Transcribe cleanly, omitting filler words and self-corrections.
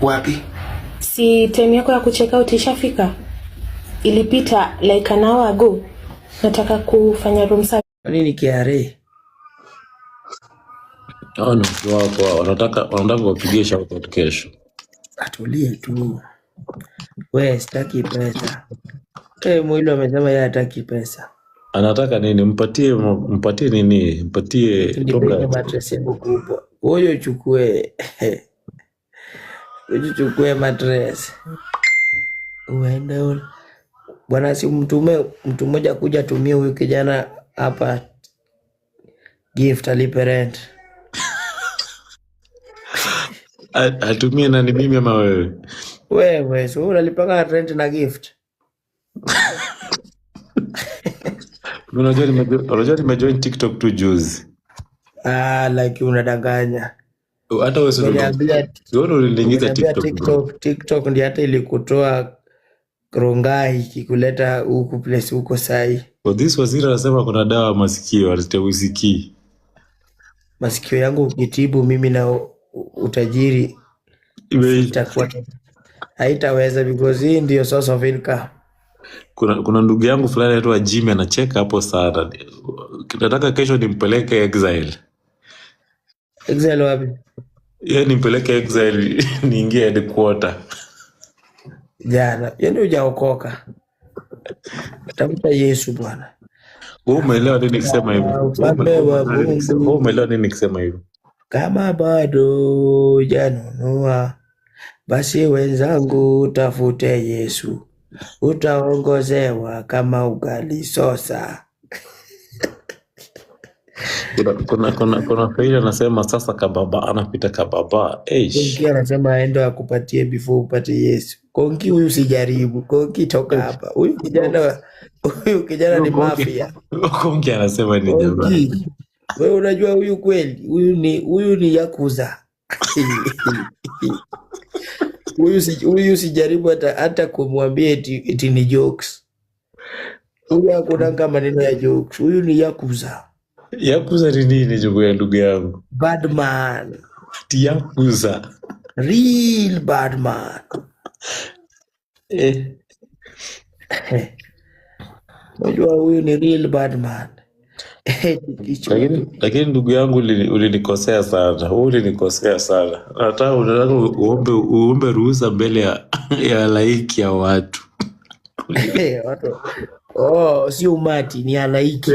Wapi? Si time yako ya kucheck out ishafika? Ilipita like an hour ago. Nataka kufanya room service. Nini KRA? Ni wako wanataka wapigie shout out kesho. Atulie tu. Wewe sitaki pesa. Mwilo amesema yeye hataki pesa. Anataka nini? Mpatie nini? Mpatie ndio mattress yangu kubwa. Wewe uchukue. Uchukue mattress. Uende bwana, si mtu mmoja kuja tumie huyu kijana hapa gift alipe rent. Atumie nani, mimi ama wewe? Wewe so unalipanga rent na gift. Unajua nimejoin TikTok tu juzi. Like unadanganya. Hata wewe sio uliingiza TikTok ndio hata ilikutoa Rongai kikuleta huku place huko sai. For this waziri anasema kuna dawa masikio aliziteusikii. Masikio yangu ukitibu mimi na utajiri itakuwa haitaweza because hii ndio source of income. Kuna ndugu yangu fulani anaitwa Jimmy anacheka hapo sana. Nataka kesho nimpeleke exile. Exile wapi? Yeye nimpeleke exile niingie headquarter. Jana, yeye ndio hujaokoka. Tafuta Yesu bwana. Wewe umeelewa nini nikisema hivyo? Wewe umeelewa nini nikisema hivyo? Kama bado janunua, basi wenzangu tafute Yesu. Utaongozewa kama ugali sosa. Kuna faida anasema sasa kababa anapita kababa. Konki anasema aende akupatie before upate Yesu. Konki huyu usijaribu. Konki toka hapa. Huyu kijana ni mafia. Konki anasema ni jamani. Wewe unajua huyu kweli? Huyu ni yakuza. Huyu usijaribu hata kumwambia eti ni jokes. Huyu hakuna kama maneno ya jokes. Huyu ni yakuza. Yakuza ni nini ndugu yangu? Bad man. Yakuza. Real bad man. Unajua huyu ni real bad man. Lakini ndugu yangu ulinikosea sana. Ulinikosea sana. Hata unataka uombe ruhusa mbele ya laiki ya watu. Watu. Si umati, ni halaiki.